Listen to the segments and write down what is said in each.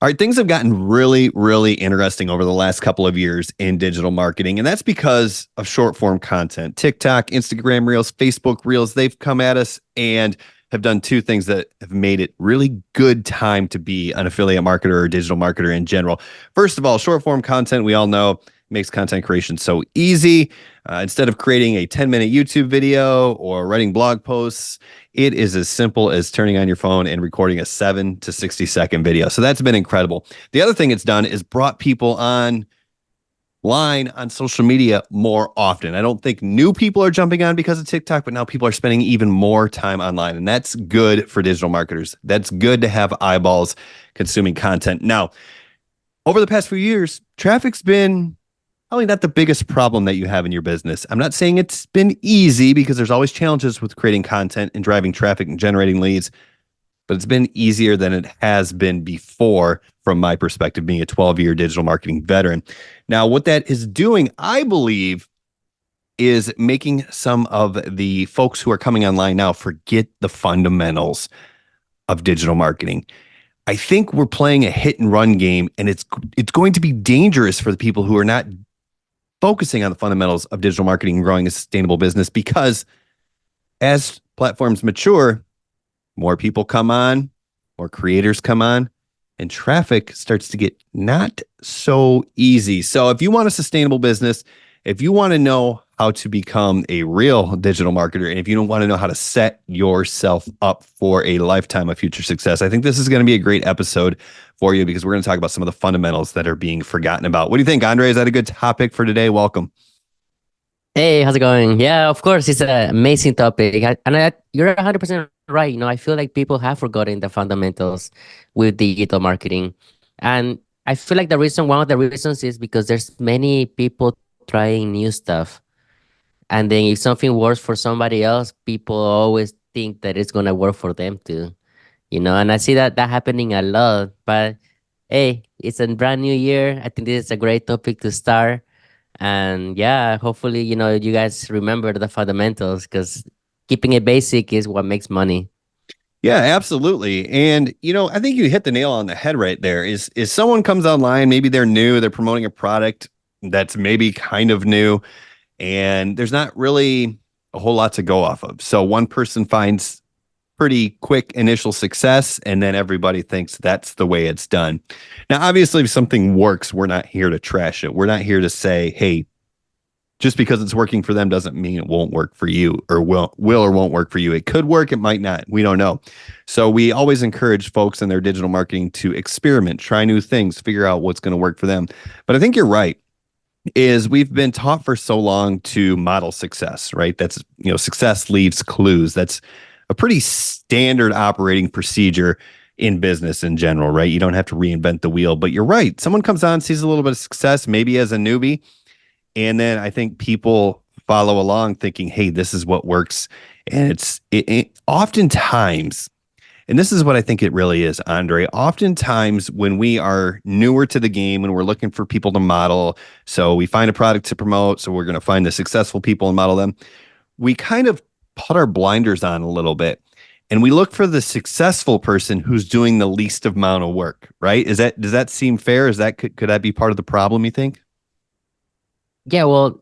All right, things have gotten really, really interesting over the last couple of years in digital marketing, and that's because of short form content. TikTok, Instagram Reels, Facebook Reels, they've come at us and have done two things that have made it really good time to be an affiliate marketer or digital marketer in general. First of all, short form content, we all know, makes content creation so easy. Instead of creating a 10-minute YouTube video or writing blog posts, it is as simple as turning on your phone and recording a 7 to 60-second video. So that's been incredible. The other thing it's done is brought people online on social media more often. I don't think new people are jumping on because of TikTok, but now people are spending even more time online. And that's good for digital marketers. That's good to have eyeballs consuming content. Now, over the past few years, traffic's been probably not the biggest problem that you have in your business. I'm not saying it's been easy because there's always challenges with creating content and driving traffic and generating leads, but it's been easier than it has been before from my perspective, being a 12-year digital marketing veteran. Now, what that is doing, I believe, is making some of the folks who are coming online now forget the fundamentals of digital marketing. I think we're playing a hit and run game, and it's going to be dangerous for the people who are not focusing on the fundamentals of digital marketing and growing a sustainable business, because as platforms mature, more people come on, more creators come on, and traffic starts to get not so easy. So if you want a sustainable business, if you want to know how to become a real digital marketer, and if you don't want to know how to set yourself up for a lifetime of future success, I think this is going to be a great episode for you, because we're going to talk about some of the fundamentals that are being forgotten about. What do you think, Andrei? Is that a good topic for today? Welcome. Hey, how's it going? Yeah, of course, it's an amazing topic. You're 100% right. I feel like people have forgotten the fundamentals with digital marketing. And I feel like one of the reasons is because there's many people trying new stuff. And then if something works for somebody else, people always think that it's gonna work for them too. And I see that happening a lot. But hey, it's a brand new year. I think this is a great topic to start. And yeah, hopefully, you guys remember the fundamentals, because keeping it basic is what makes money. Yeah, absolutely. And I think you hit the nail on the head right there. Is someone comes online, maybe they're new, they're promoting a product that's maybe kind of new, and there's not really a whole lot to go off of. So one person finds pretty quick initial success, and then everybody thinks that's the way it's done. Now, obviously, if something works, we're not here to trash it. We're not here to say, hey, just because it's working for them doesn't mean it won't work for you, or will or won't work for you. It could work, it might not. We don't know. So we always encourage folks in their digital marketing to experiment, try new things, figure out what's going to work for them. But I think you're right. Is we've been taught for so long to model success, right? That's, success leaves clues. That's a pretty standard operating procedure in business in general, right? You don't have to reinvent the wheel, but you're right. Someone comes on, sees a little bit of success, maybe as a newbie, and then I think people follow along thinking, hey, this is what works. And it oftentimes, and this is what I think it really is, Andre. Oftentimes, when we are newer to the game and we're looking for people to model, so we find a product to promote, so we're going to find the successful people and model them, we kind of put our blinders on a little bit. And we look for the successful person who's doing the least amount of work, right? Does that seem fair? Could that be part of the problem, you think? Yeah, well,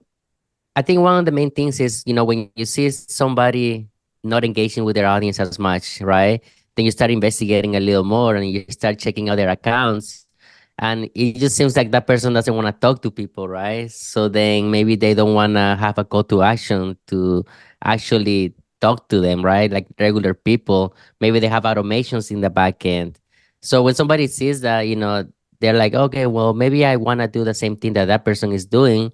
I think one of the main things is, when you see somebody not engaging with their audience as much, right? Then you start investigating a little more and you start checking out their accounts. And it just seems like that person doesn't want to talk to people, right? So then maybe they don't want to have a call to action to actually talk to them, right? Like regular people. Maybe they have automations in the back end. So when somebody sees that, they're like, okay, well, maybe I want to do the same thing that that person is doing,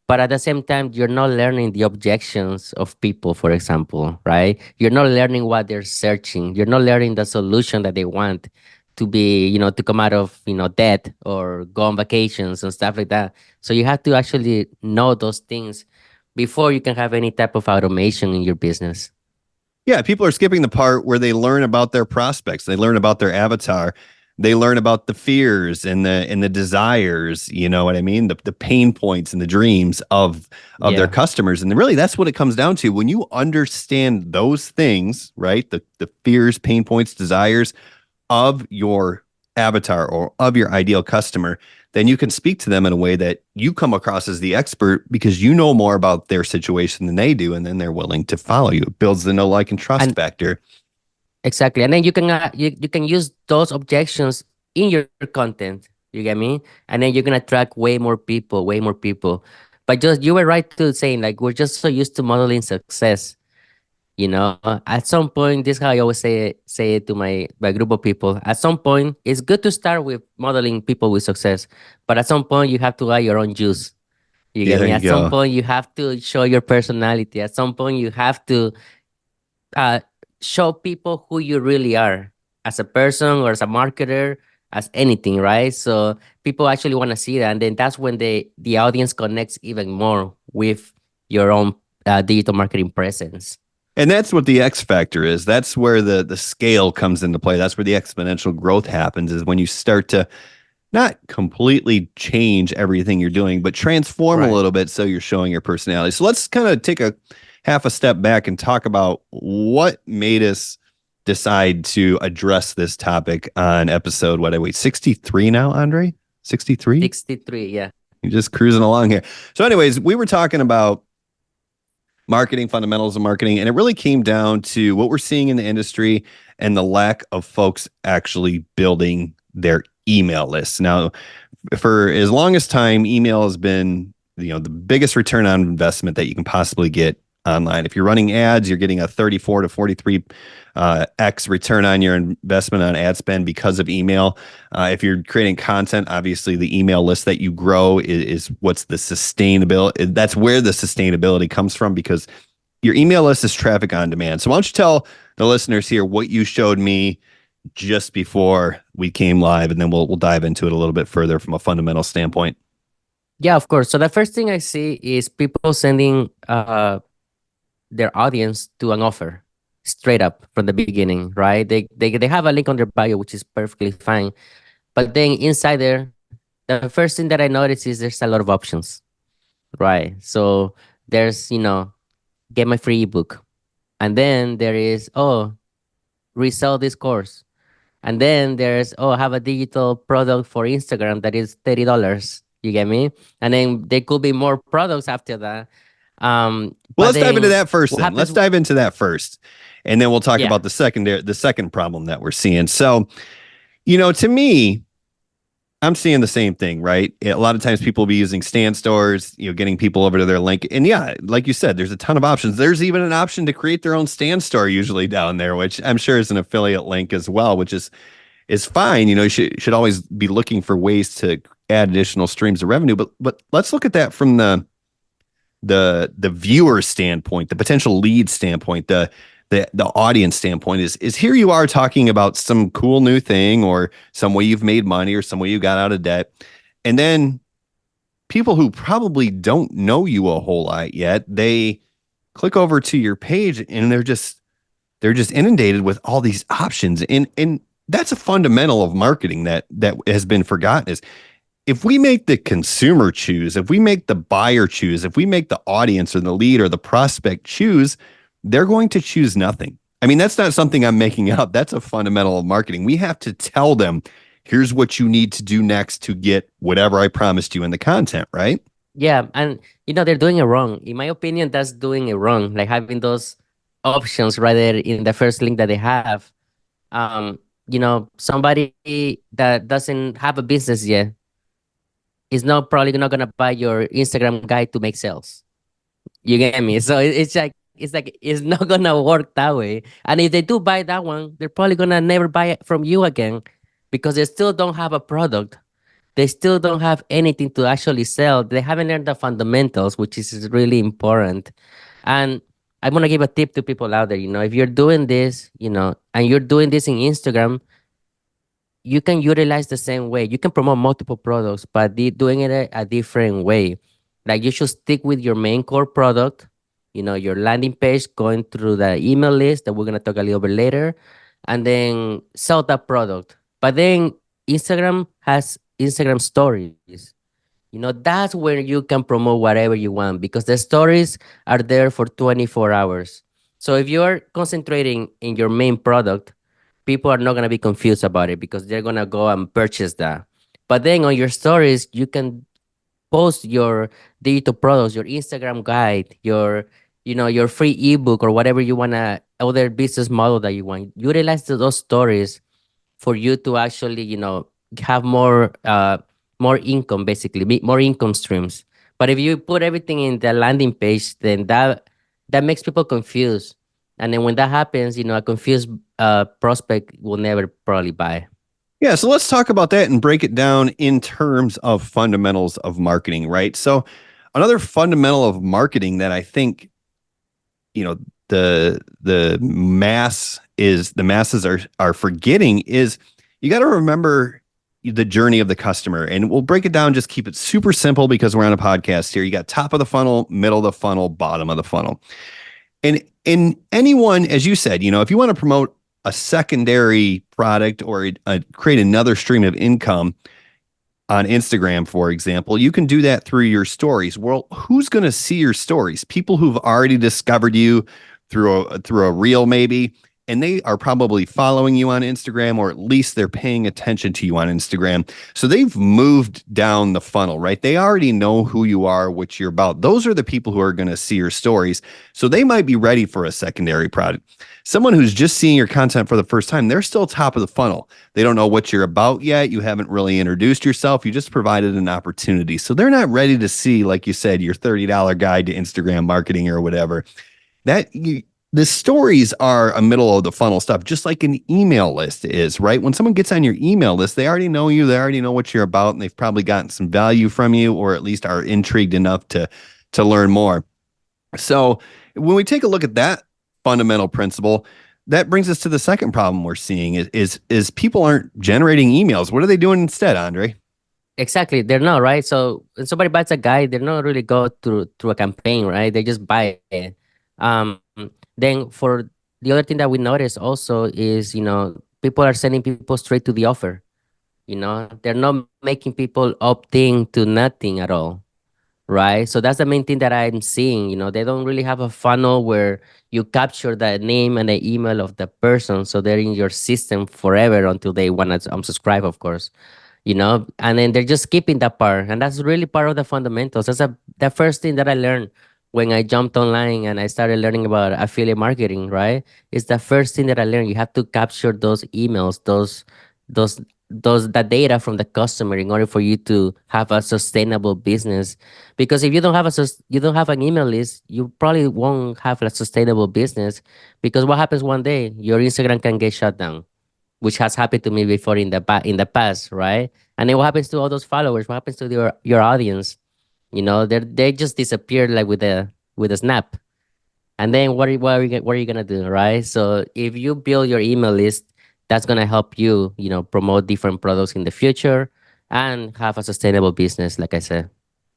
but at the same time, you're not learning the objections of people, for example, right? You're not learning what they're searching. You're not learning the solution that they want to be, to come out of, debt or go on vacations and stuff like that. So you have to actually know those things before you can have any type of automation in your business. Yeah, people are skipping the part where they learn about their prospects. They learn about their avatar. They learn about the fears and the desires, you know what I mean? The pain points and the dreams of their Yeah. customers. And really that's what it comes down to. When you understand those things, right? The fears, pain points, desires of your avatar or of your ideal customer, then you can speak to them in a way that you come across as the expert because you know more about their situation than they do, and then they're willing to follow you. It builds the know, like, and trust And factor. exactly. And then you can use those objections in your content. You get me? And then you can attract way more people, way more people. But just you were right to saying like we're just so used to modeling success. You know, at some point, this is how I always say it to my group of people. At some point, it's good to start with modeling people with success, but at some point, you have to add your own juice. You get There me? you At some go. point, you have to show your personality. At some point, you have to uh, show people who you really are as a person or as a marketer, as anything, right? So people actually want to see that, and then that's when the audience connects even more with your own digital marketing presence. And that's what the X factor is. That's where the scale comes into play. That's where the exponential growth happens, is when you start to not completely change everything you're doing, but transform a Right. little bit so you're showing your personality. So let's kind of take a half a step back and talk about what made us decide to address this topic on episode, what I wait, 63 now, Andrei? 63? 63, yeah. You're just cruising along here. So, anyways, we were talking about marketing, fundamentals of marketing, and it really came down to what we're seeing in the industry and the lack of folks actually building their email lists. Now, for as long as time, email has been, the biggest return on investment that you can possibly get online. If you're running ads, you're getting a 34 to 43 x return on your investment on ad spend because of email. If you're creating content, obviously the email list that you grow is what's the sustainability. That's where the sustainability comes from, because your email list is traffic on demand. So why don't you tell the listeners here what you showed me just before we came live, and then we'll dive into it a little bit further from a fundamental standpoint. Yeah, of course. So the first thing I see is people sending their audience to an offer straight up from the beginning, right? They have a link on their bio, which is perfectly fine. But then inside there, the first thing that I notice is there's a lot of options, right? So there's, get my free ebook. And then there is, oh, resell this course. And then there's, oh, I have a digital product for Instagram that is $30. You get me? And then there could be more products after that. Well, But let's dive into then that first what then. happens? Let's dive into that first. And then we'll talk Yeah, about the second problem that we're seeing. So, to me, I'm seeing the same thing, right? A lot of times people will be using stand stores, getting people over to their link. And yeah, like you said, there's a ton of options. There's even an option to create their own stand store usually down there, which I'm sure is an affiliate link as well, which is fine. You should always be looking for ways to add additional streams of revenue. But let's look at that from the viewer standpoint, the potential lead standpoint, the audience standpoint. Is here you are talking about some cool new thing, or some way you've made money, or some way you got out of debt, and then people who probably don't know you a whole lot yet, they click over to your page and they're just inundated with all these options, and that's a fundamental of marketing that has been forgotten. Is if we make the consumer choose, if we make the buyer choose, if we make the audience or the lead or the prospect choose, they're going to choose nothing. I mean, that's not something I'm making up. That's a fundamental of marketing. We have to tell them, here's what you need to do next to get whatever I promised you in the content, right? yeah, and they're doing it wrong. In my opinion, that's doing it wrong. Like having those options right there in the first link that they have. Um, somebody that doesn't have a business yet is not probably not gonna buy your Instagram guide to make sales. You get me? So it's like it's not gonna work that way. And if they do buy that one, they're probably gonna never buy it from you again because they still don't have a product. They still don't have anything to actually sell. They haven't learned the fundamentals, which is really important. And I'm gonna give a tip to people out there. If you're doing this, and you're doing this in Instagram, you can utilize the same way. You can promote multiple products, but doing it a different way. Like you should stick with your main core product, your landing page, going through the email list that we're gonna talk a little bit later, and then sell that product. But then Instagram has Instagram stories. That's where you can promote whatever you want because the stories are there for 24 hours. So if you're concentrating in your main product, people are not going to be confused about it because they're going to go and purchase that. But then on your stories, you can post your digital products, your Instagram guide, your free ebook or whatever you want to, other business model that you want. Utilize those stories for you to actually, have more income, basically, more income streams. But if you put everything in the landing page, then that makes people confused. And then when that happens, a confused prospect will never probably buy. Yeah, so let's talk about that and break it down in terms of fundamentals of marketing, right? So another fundamental of marketing that I think, you know, the masses are forgetting is you got to remember the journey of the customer. And we'll break it down, just keep it super simple because we're on a podcast here. You got top of the funnel, middle of the funnel, bottom of the funnel. And in anyone, as you said, if you want to promote a secondary product or create another stream of income on Instagram, for example, you can do that through your stories. Well, who's going to see your stories? People who've already discovered you through a reel, maybe, and they are probably following you on Instagram, or at least they're paying attention to you on Instagram. So they've moved down the funnel, right? They already know who you are, what you're about. Those are the people who are going to see your stories. So they might be ready for a secondary product. Someone who's just seeing your content for the first time, they're still top of the funnel. They don't know what you're about yet. You haven't really introduced yourself. You just provided an opportunity. So they're not ready to see, like you said, your $30 guide to Instagram marketing or whatever. The stories are a middle of the funnel stuff, just like an email list is, right? When someone gets on your email list, they already know you, they already know what you're about, and they've probably gotten some value from you, or at least are intrigued enough to learn more. So when we take a look at that fundamental principle, that brings us to the second problem we're seeing is people aren't generating emails. What are they doing instead, Andre? Exactly, they're not, right. So when somebody buys a guide, they're not really go through a campaign, right? They just buy it. Um, then for the other thing that we notice also is, people are sending people straight to the offer. They're not making people opting to nothing at all, right? So that's the main thing that I'm seeing. They don't really have a funnel where you capture the name and the email of the person, so they're in your system forever until they want to unsubscribe, of course. And then they're just skipping that part, and that's really part of the fundamentals. That's the first thing that I learned when I jumped online and I started learning about affiliate marketing, right? It's the first thing that I learned. You have to capture those emails, those the data from the customer in order for you to have a sustainable business. Because if you don't have you don't have an email list, you probably won't have a sustainable business. Because what happens one day, your Instagram can get shut down, which has happened to me before in the past, right? And then what happens to all those followers? What happens to your audience? They just disappear like with a snap. And then what are you gonna do, right? So if you build your email list, that's gonna help you, promote different products in the future and have a sustainable business, like I said.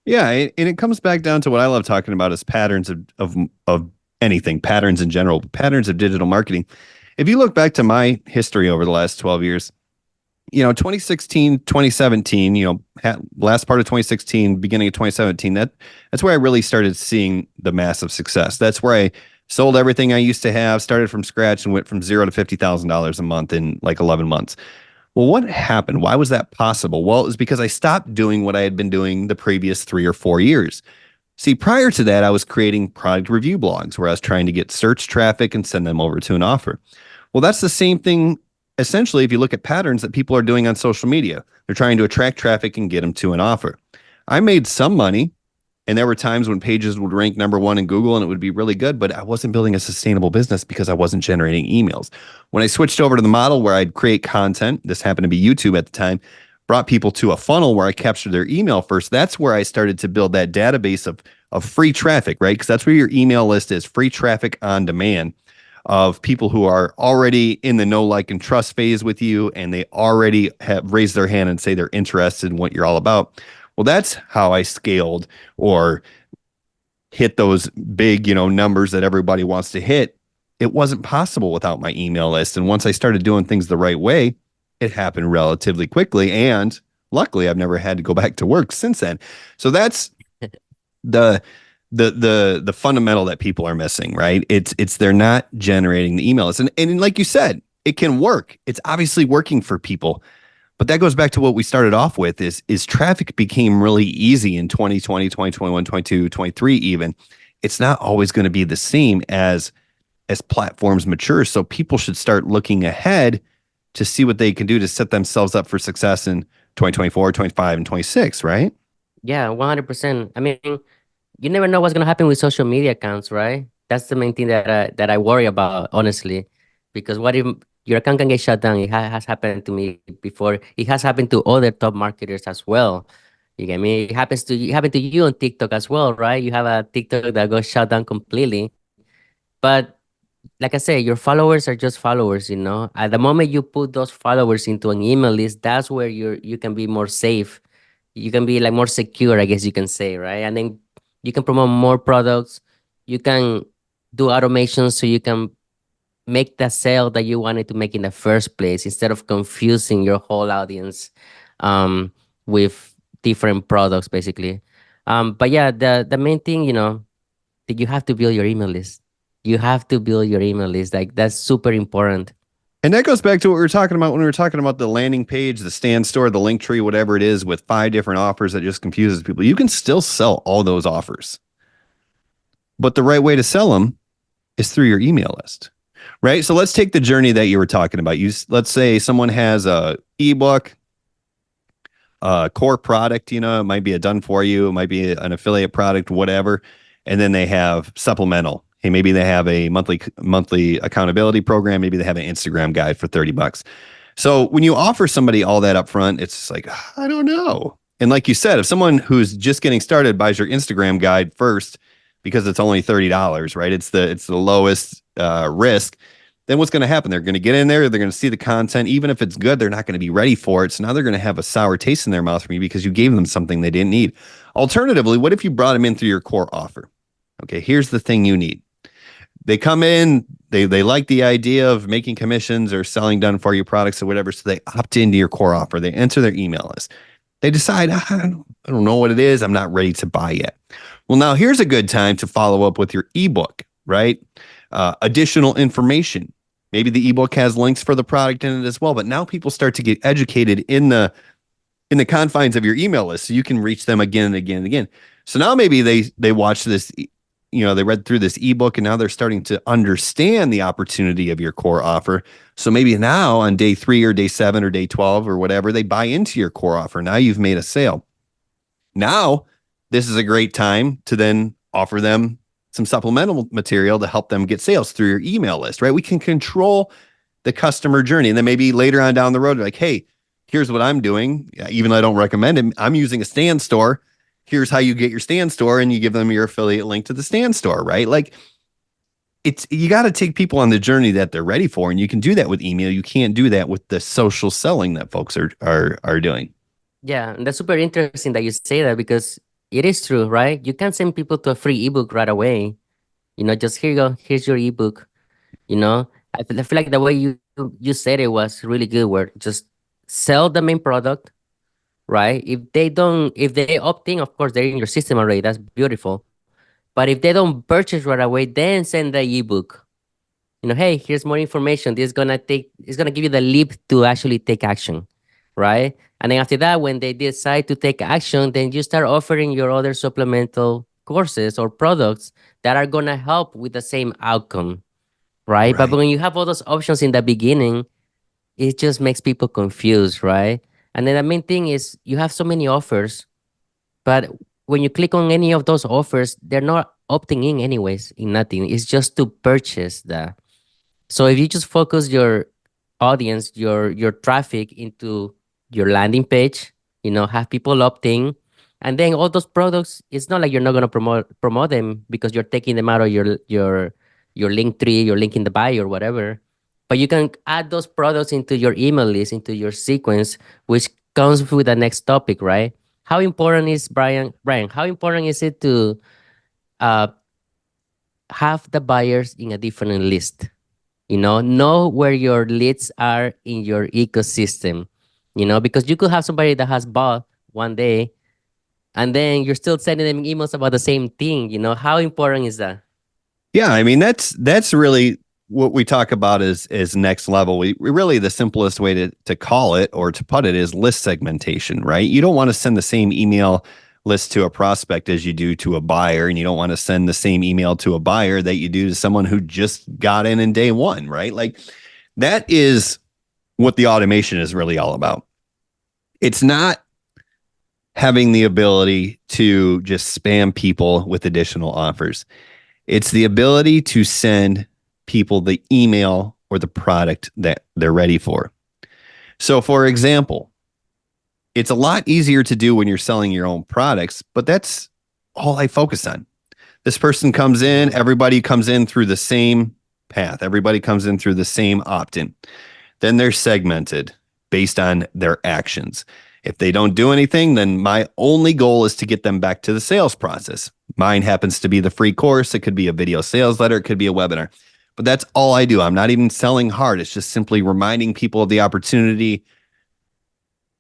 Yeah, and it comes back down to what I love talking about is patterns of anything, patterns in general, patterns of digital marketing. If you look back to my history over the last 12 years, 2016, 2017, last part of 2016, beginning of 2017, that's where I really started seeing the massive success. That's where I sold everything I used to have, started from scratch, and went from zero to $50,000 a month in like 11 months. Well, what happened? Why was that possible? Well, it was because I stopped doing what I had been doing the previous 3 or 4 years. See, prior to that, I was creating product review blogs where I was trying to get search traffic and send them over to an offer. Well, that's the same thing, essentially, if you look at patterns that people are doing on social media. They're trying to attract traffic and get them to an offer. I made some money, and there were times when pages would rank number one in Google and it would be really good, but I wasn't building a sustainable business because I wasn't generating emails. When I switched over to the model where I'd create content, this happened to be YouTube at the time, brought people to a funnel where I captured their email first. That's where I started to build that database of free traffic, right? Because that's where your email list is, free traffic on demand of people who are already in the know, like, and trust phase with you, and they already have raised their hand and say they're interested in what you're all about. Well, that's how I scaled or hit those big, numbers that everybody wants to hit. It wasn't possible without my email list. And once I started doing things the right way, it happened relatively quickly. And luckily, I've never had to go back to work since then. So that's the fundamental that people are missing, right? It's they're not generating the emails. And like you said, it can work. It's obviously working for people. But that goes back to what we started off with is traffic became really easy in 2020, 2021, 22, 23 even. It's not always going to be the same as platforms mature. So people should start looking ahead to see what they can do to set themselves up for success in 2024, 25, and 26, right? Yeah, 100%. I mean, you never know what's gonna happen with social media accounts, right? That's the main thing that I worry about, honestly, because what if your account can get shut down? Has happened to me before. It has happened to other top marketers as well. You get me? It happened to you on TikTok as well, right? You have a TikTok that got shut down completely. But like I say, your followers are just followers, you know. At the moment you put those followers into an email list, that's where you can be more safe. You can be like more secure, I guess you can say, right? And then you can promote more products. You can do automation so you can make the sale that you wanted to make in the first place instead of confusing your whole audience with different products, basically. But yeah, the main thing, you know, that you have to build your email list. You have to build your email list. Like that's super important. And that goes back to what we were talking about when we were talking about the landing page, the stand store, the link tree, whatever it is, with 5 different offers that just confuses people. You can still sell all those offers, but the right way to sell them is through your email list, right? So let's take the journey that you were talking about. Let's say someone has a ebook, core product, it might be a done for you, it might be an affiliate product, whatever. And then they have supplemental. Hey, maybe they have a monthly accountability program. Maybe they have an Instagram guide for $30. So when you offer somebody all that up front, it's like, I don't know. And like you said, if someone who's just getting started buys your Instagram guide first because it's only $30, right? It's the lowest risk. Then what's going to happen? They're going to get in there. They're going to see the content. Even if it's good, they're not going to be ready for it. So now they're going to have a sour taste in their mouth from you because you gave them something they didn't need. Alternatively, what if you brought them in through your core offer? Okay, here's the thing you need. They come in, they like the idea of making commissions or selling done for you products or whatever. So they opt into your core offer. They enter their email list. They decide, I don't know what it is. I'm not ready to buy yet. Well, now here's a good time to follow up with your ebook, right? Additional information. Maybe the ebook has links for the product in it as well. But now people start to get educated in the confines of your email list, so you can reach them again and again and again. So now maybe they watch this, they read through this ebook, and now they're starting to understand the opportunity of your core offer. So maybe now on day 3 or day 7 or day 12 or whatever, they buy into your core offer. Now you've made a sale. Now this is a great time to then offer them some supplemental material to help them get sales through your email list, right? We can control the customer journey. And then maybe later on down the road, like, hey, here's what I'm doing. Even though I don't recommend it, I'm using a stand store. Here's how you get your stand store, and you give them your affiliate link to the stand store, right? Like, you got to take people on the journey that they're ready for, and you can do that with email. You can't do that with the social selling that folks are doing. Yeah, and that's super interesting that you say that because it is true, right? You can't send people to a free ebook right away. You know, just here you go, here's your ebook. You know, I feel like the way you said it was really good. Where just sell the main product, right? If they opt in, of course they're in your system already. That's beautiful. But if they don't purchase right away, then send the ebook. You know, hey, here's more information. It's gonna give you the leap to actually take action, right? And then after that, when they decide to take action, then you start offering your other supplemental courses or products that are gonna help with the same outcome, right? But Right. when you have all those options in the beginning, it just makes people confused, right? And then the main thing is you have so many offers, but when you click on any of those offers, they're not opting in anyways in nothing. It's just to purchase the. So if you just focus your audience, your traffic into your landing page, you know, have people opting, and then all those products, it's not like you're not gonna promote them because you're taking them out of your link tree, your link in the bio or whatever. But you can add those products into your email list, into your sequence, which comes with the next topic, right? How important is Brian? How important is it to uh, have the buyers in a different list? You know where your leads are in your ecosystem, you know, because you could have somebody that has bought one day and then you're still sending them emails about the same thing. You know, how important is that? Yeah, I mean that's really what we talk about is next level. We really the simplest way to call it or to put it is list segmentation, right? You don't want to send the same email list to a prospect as you do to a buyer, and you don't want to send the same email to a buyer that you do to someone who just got in day one, right? Like that is what the automation is really all about. It's not having the ability to just spam people with additional offers. It's the ability to send people the email or the product that they're ready for. So, for example, it's a lot easier to do when you're selling your own products, but that's all I focus on. This person comes in, everybody comes in through the same path, everybody comes in through the same opt in. Then they're segmented based on their actions. If they don't do anything, then my only goal is to get them back to the sales process. Mine happens to be the free course. It could be a video sales letter. It could be a webinar. But that's all I do. I'm not even selling hard. It's just simply reminding people of the opportunity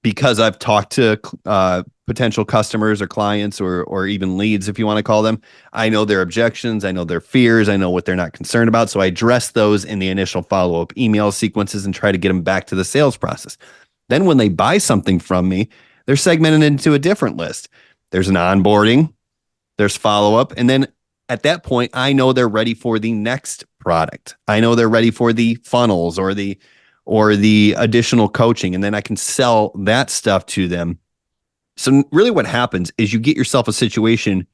because I've talked to potential customers or clients or even leads, if you want to call them. I know their objections. I know their fears. I know what they're not concerned about. So I address those in the initial follow-up email sequences and try to get them back to the sales process. Then when they buy something from me, they're segmented into a different list. There's an onboarding, there's follow-up, and then at that point, I know they're ready for the next product. I know they're ready for the funnels or the additional coaching, and then I can sell that stuff to them. So really what happens is you get yourself a situation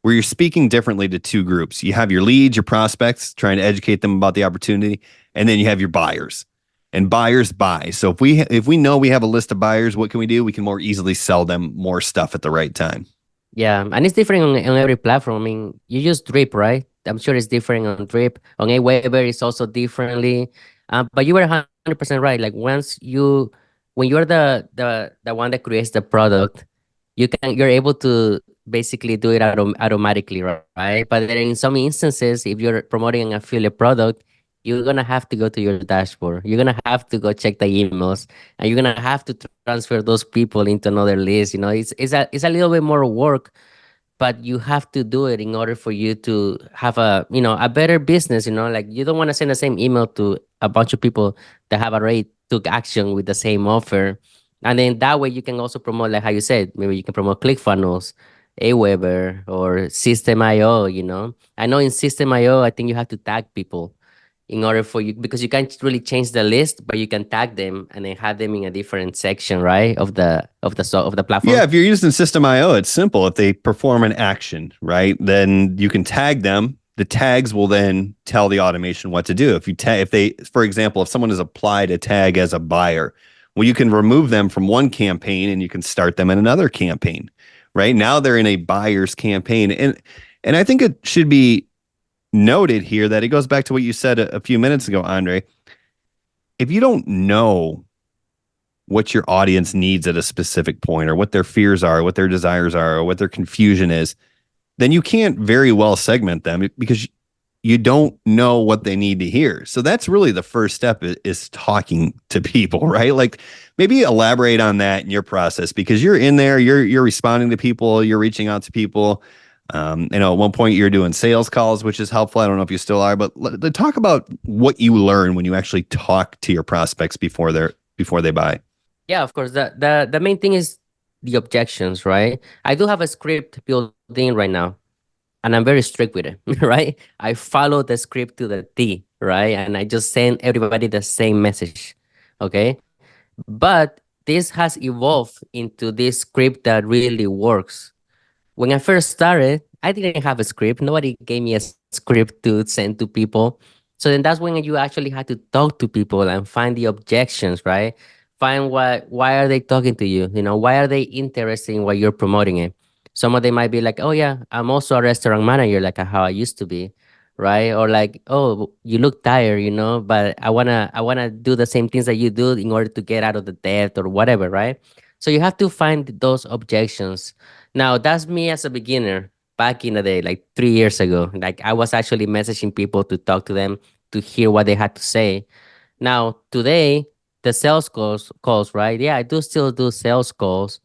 where you're speaking differently to two groups. You have your leads, your prospects, trying to educate them about the opportunity, and then you have your buyers. And buyers buy. So if we know we have a list of buyers, what can we do? We can more easily sell them more stuff at the right time. Yeah, and it's different on every platform. I mean, you use Drip, right? I'm sure it's different on Drip. On Aweber, it's also differently. But you were 100% right. Like when you're the one that creates the product, you're able to basically do it automatically, right? But then in some instances, if you're promoting an affiliate product, you're gonna have to go to your dashboard. You're gonna have to go check the emails, and you're gonna have to transfer those people into another list. You know, it's a little bit more work, but you have to do it in order for you to have a better business. You know, like you don't want to send the same email to a bunch of people that have already took action with the same offer. And then that way you can also promote, like how you said, maybe you can promote ClickFunnels, Aweber, or System.io. You know, I know in System.io, I think you have to tag people in order for you, because you can't really change the list, but you can tag them and then have them in a different section, right, of the Yeah, platform. if you're using System.io, it's simple. If they perform an action, right, then you can tag them. The tags will then tell the automation what to do. If they, for example, if someone has applied a tag as a buyer, well, you can remove them from one campaign and you can start them in another campaign. Right now, they're in a buyer's campaign, and I think it should be noted here that it goes back to what you said a few minutes ago, Andre. If you don't know what your audience needs at a specific point or what their fears are, what their desires are, or what their confusion is, then you can't very well segment them because you don't know what they need to hear. So that's really the first step is talking to people, right? Like maybe elaborate on that in your process because you're in there, you're responding to people, you're reaching out to people. At one point you're doing sales calls, which is helpful. I don't know if you still are, but talk about what you learn when you actually talk to your prospects before they buy. Yeah, of course. The main thing is the objections, right? I do have a script built in right now, and I'm very strict with it, right? I follow the script to the T, right? And I just send everybody the same message, okay? But this has evolved into this script that really works. When I first started, I didn't have a script. Nobody gave me a script to send to people. So then that's when you actually had to talk to people and find the objections, right? Find why are they talking to you? You know, why are they interested in what you're promoting it? Some of them might be like, oh yeah, I'm also a restaurant manager, like how I used to be, right? Or like, oh, you look tired, but I wanna do the same things that you do in order to get out of the debt or whatever, right? So you have to find those objections. Now, that's me as a beginner back in the day, like 3 years ago. Like I was actually messaging people to talk to them to hear what they had to say. Now, today, the sales calls, right? Yeah, I do still do sales calls,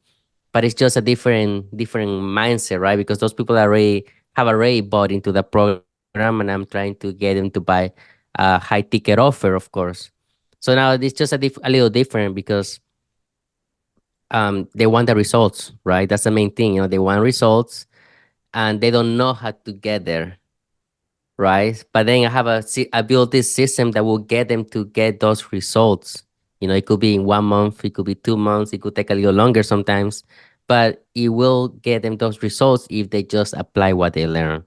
but it's just a different mindset, right? Because those people have already bought into the program, and I'm trying to get them to buy a high ticket offer, of course. So now it's just a little different because they want the results, right? That's the main thing. They want results and they don't know how to get there, right? But then I built this system that will get them to get those results. It could be in 1 month, it could be 2 months, it could take a little longer sometimes, but it will get them those results if they just apply what they learn,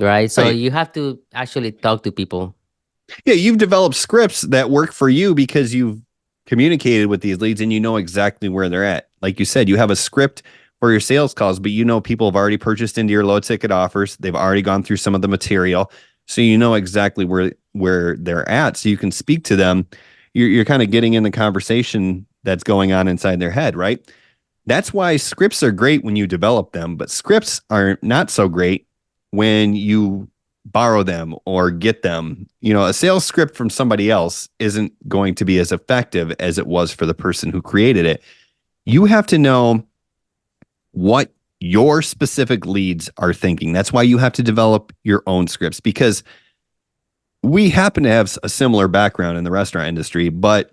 right? So Right. you have to actually talk to people. Yeah, you've developed scripts that work for you because you've communicated with these leads and you know exactly where they're at. Like you said, you have a script for your sales calls, but you know people have already purchased into your low ticket offers. They've already gone through some of the material. So you know exactly where they're at. So you can speak to them. You're kind of getting in the conversation that's going on inside their head, right? That's why scripts are great when you develop them, but scripts are not so great when you borrow them or get them. A sales script from somebody else isn't going to be as effective as it was for the person who created it. You have to know what your specific leads are thinking. That's why you have to develop your own scripts, because we happen to have a similar background in the restaurant industry, but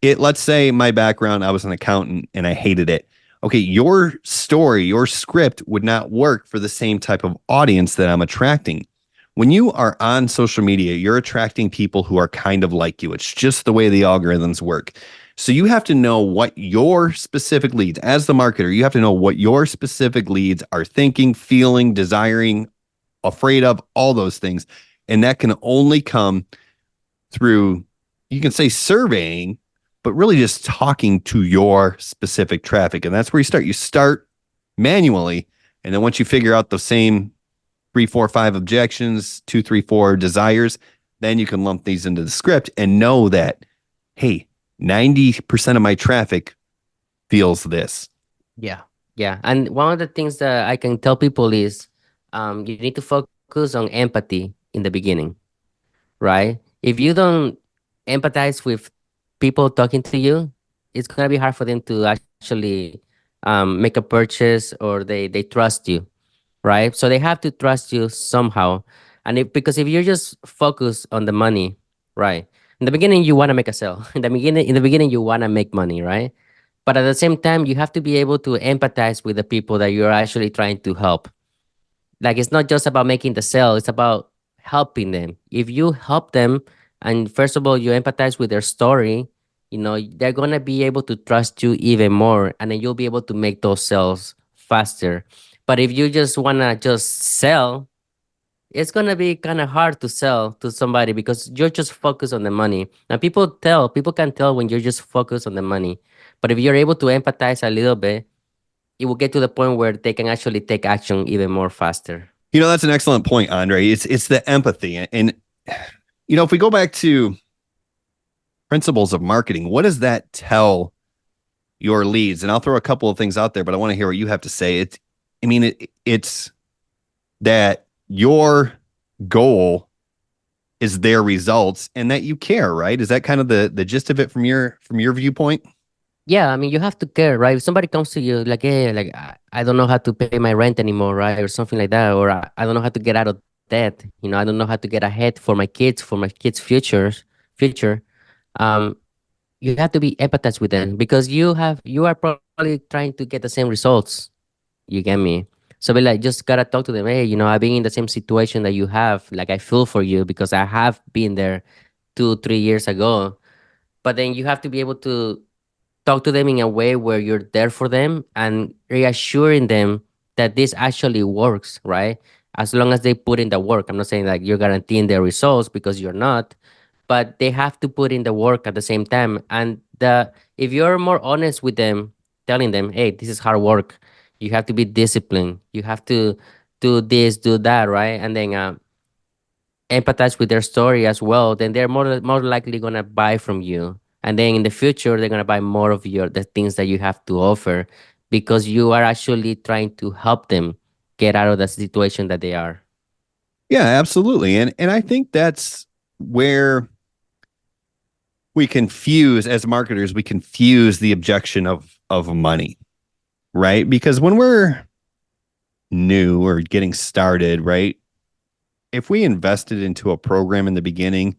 let's say my background, I was an accountant and I hated it. Okay, your story, your script would not work for the same type of audience that I'm attracting. When you are on social media, you're attracting people who are kind of like you. It's just the way the algorithms work. So you have to know what your specific leads, as the marketer, you have to know what your specific leads are thinking, feeling, desiring, afraid of, all those things. And that can only come through, you can say surveying, but really just talking to your specific traffic. And that's where you start. You start manually. And then once you figure out the same 3, 4, 5 objections, 2, 3, 4 desires, then you can lump these into the script and know that, hey, 90% of my traffic feels this. Yeah. Yeah. And one of the things that I can tell people is you need to focus on empathy in the beginning, right? If you don't empathize with people talking to you, it's gonna be hard for them to actually make a purchase, or they trust you, right? So they have to trust you somehow. And because if you're just focused on the money, right? In the beginning, you want to make a sale. In the beginning, you want to make money, right? But at the same time, you have to be able to empathize with the people that you're actually trying to help. Like, it's not just about making the sale, it's about helping them. If you help them, and first of all you empathize with their story, they're going to be able to trust you even more, and then you'll be able to make those sales faster. But if you just want to just sell, it's going to be kind of hard to sell to somebody because you're just focused on the money. Now people can tell when you're just focused on the money. But if you're able to empathize a little bit, it will get to the point where they can actually take action even more faster. That's an excellent point, Andre. It's the empathy. And if we go back to principles of marketing, what does that tell your leads? And I'll throw a couple of things out there, but I want to hear what you have to say. It's that your goal is their results and that you care, right? Is that kind of the gist of it from your viewpoint? Yeah, I mean, you have to care, right? If somebody comes to you like, hey, like, I don't know how to pay my rent anymore, right? Or something like that, or I don't know how to get out of debt. I don't know how to get ahead for my kids' future. Um, you have to be empathized with them because you are probably trying to get the same results. You get me? So be like, just gotta talk to them. Hey, I've been in the same situation that you have. Like, I feel for you because I have been there 2, 3 years ago. But then you have to be able to talk to them in a way where you're there for them and reassuring them that this actually works, right? As long as they put in the work. I'm not saying like you're guaranteeing their results because you're not, but they have to put in the work at the same time. And if you're more honest with them, telling them, hey, this is hard work. You have to be disciplined. You have to do this, do that, right? And then empathize with their story as well, then they're more likely gonna buy from you. And then in the future, they're gonna buy more of the things that you have to offer because you are actually trying to help them get out of the situation that they are. Yeah, absolutely. And I think that's where as marketers, we confuse the objection of money, right? Because when we're new or getting started, right? If we invested into a program in the beginning,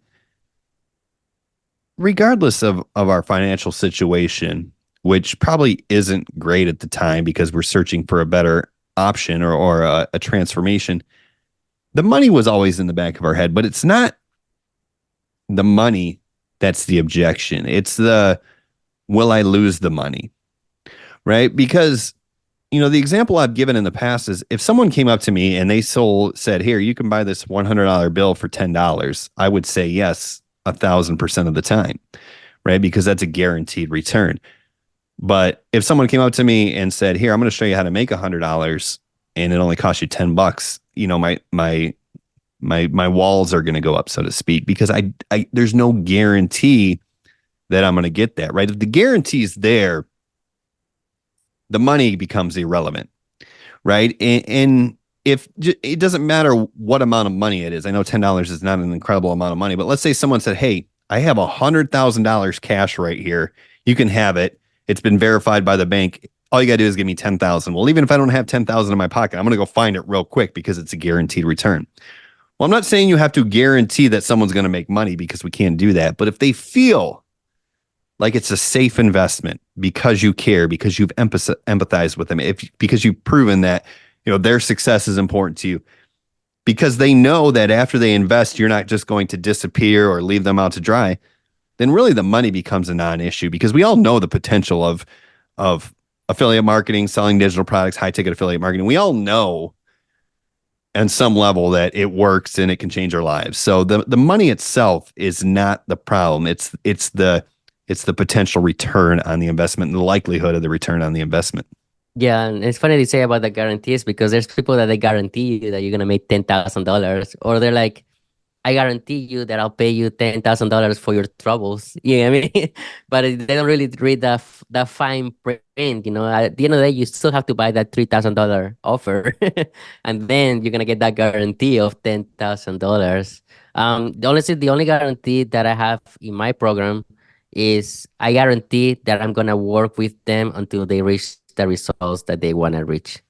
regardless of our financial situation, which probably isn't great at the time because we're searching for a better option or a transformation, the money was always in the back of our head, but it's not the money that's the objection. It's the will I lose the money, right? Because the example I've given in the past is if someone came up to me and they said, here, you can buy this $100 bill for $10, I would say yes 1,000% of the time, right? Because that's a guaranteed return. But if someone came up to me and said, here, I'm going to show you how to make $100 and it only costs you $10, my walls are going to go up, so to speak, because I there's no guarantee that I'm going to get that, right? If the guarantee is there, the money becomes irrelevant, right? And if it doesn't matter what amount of money it is, I know $10 is not an incredible amount of money, but let's say someone said, hey, I have $100,000 cash right here. You can have it. It's been verified by the bank. All you got to do is give me 10,000. Well, even if I don't have 10,000 in my pocket, I'm going to go find it real quick because it's a guaranteed return. Well, I'm not saying you have to guarantee that someone's going to make money because we can't do that. But if they feel like it's a safe investment because you care, because you've empathized with them, because you've proven that their success is important to you, because they know that after they invest, you're not just going to disappear or leave them out to dry, then really the money becomes a non-issue because we all know the potential of affiliate marketing, selling digital products, high ticket affiliate marketing. We all know on some level that it works and it can change our lives. So the money itself is not the problem. It's the potential return on the investment and the likelihood of the return on the investment. Yeah, and it's funny to say about the guarantees because there's people that they guarantee you that you're gonna make $10,000, or they're like, I guarantee you that I'll pay you $10,000 for your troubles. Yeah, I mean, but they don't really read the fine print. At the end of the day, you still have to buy that $3,000 offer, and then you're gonna get that guarantee of $10,000. Honestly, the only guarantee that I have in my program is I guarantee that I'm gonna work with them until they reach the results that they wanna reach.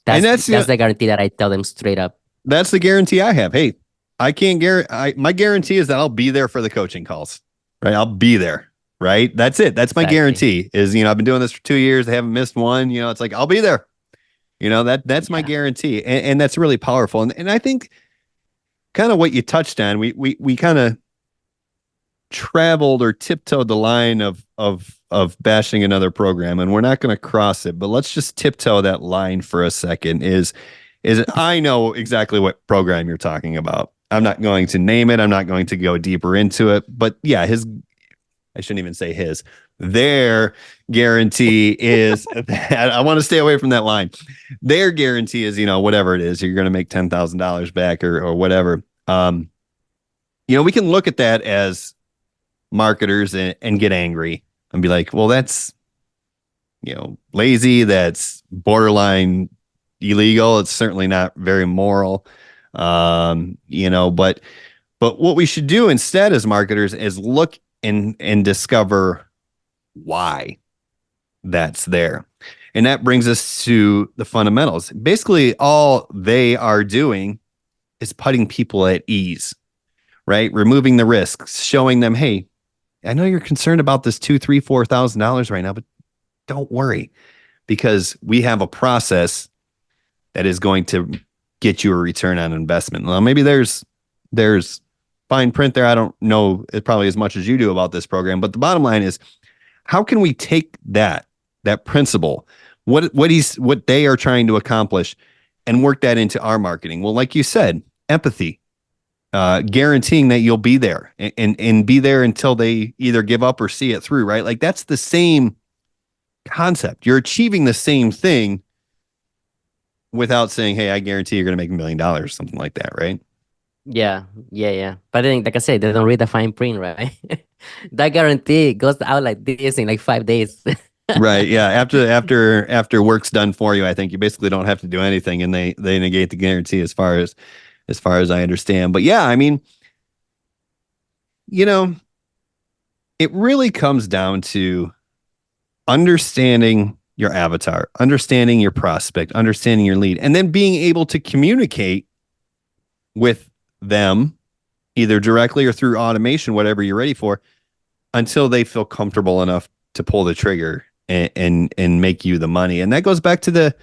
And That's the guarantee that I tell them straight up. That's the guarantee I have. Hey, I can't guarantee. My guarantee is that I'll be there for the coaching calls, right? I'll be there, right? That's it. That's my guarantee. Is I've been doing this for 2 years. I haven't missed one. It's like I'll be there. That's my guarantee, and that's really powerful. And I think kind of what you touched on, we kind of traveled or tiptoed the line of bashing another program, and we're not going to cross it, but let's just tiptoe that line for a second. Is I know exactly what program you're talking about. I'm not going to name it. I'm not going to go deeper into it, but yeah, I shouldn't even say their guarantee is that I want to stay away from that line. Their guarantee is, whatever it is, you're going to make $10,000 back or whatever. We can look at that as marketers and get angry and be like, well, that's, lazy. That's borderline illegal. It's certainly not very moral. But what we should do instead as marketers is look and discover why that's there. And that brings us to the fundamentals. Basically, all they are doing is putting people at ease, right? Removing the risks, showing them, hey, I know you're concerned about this $2,000, $3,000, $4,000 right now, but don't worry, because we have a process that is going to get you a return on investment. Well, maybe there's fine print there. I don't know it probably as much as you do about this program, but the bottom line is, how can we take that principle, what they are trying to accomplish, and work that into our marketing? Well, like you said, empathy, guaranteeing that you'll be there and be there until they either give up or see it through, right? Like that's the same concept. You're achieving the same thing without saying, hey, I guarantee you're going to make $1 million or something like that, right? Yeah. But then, like I said, they don't read the fine print, right? That guarantee goes out like this in like 5 days. Right. Yeah. After work's done for you, I think you basically don't have to do anything, and they negate the guarantee as far as I understand. But yeah, I mean, it really comes down to understanding your avatar, understanding your prospect, understanding your lead, and then being able to communicate with them either directly or through automation, whatever you're ready for, until they feel comfortable enough to pull the trigger and make you the money. And that goes back to the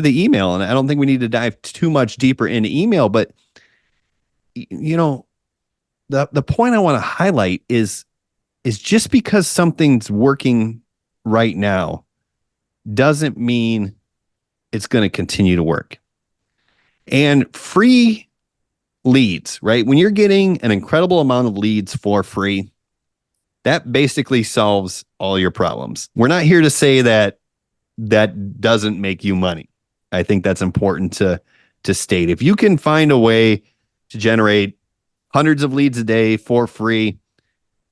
email. And I don't think we need to dive too much deeper into email, but you know, the point I want to highlight is just because something's working right now doesn't mean it's going to continue to work. And free leads, right? When you're getting an incredible amount of leads for free, that basically solves all your problems. We're not here to say that that doesn't make you money. I think that's important to state. If you can find a way to generate hundreds of leads a day for free,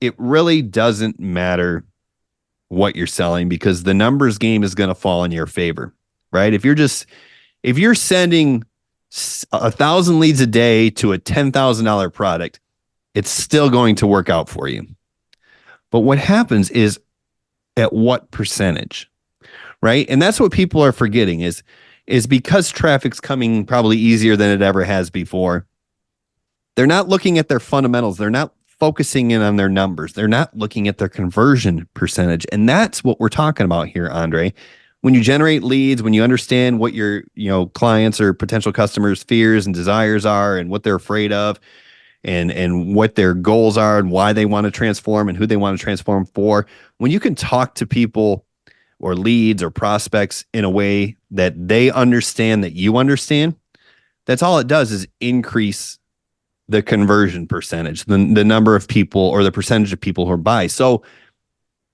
it really doesn't matter what you're selling because the numbers game is going to fall in your favor, right? If you're sending 1,000 leads a day to a $10,000 product, it's still going to work out for you. But what happens is at what percentage, right? And that's what people are forgetting is because traffic's coming probably easier than it ever has before. They're not looking at their fundamentals. They're not focusing in on their numbers. They're not looking at their conversion percentage. And that's what we're talking about here, Andrei. When you generate leads, when you understand what your, clients or potential customers' fears and desires are and what they're afraid of and what their goals are and why they want to transform and who they want to transform for, when you can talk to people or leads or prospects in a way that they understand that you understand, that's all it does is increase the conversion percentage, the number of people or the percentage of people who buy. So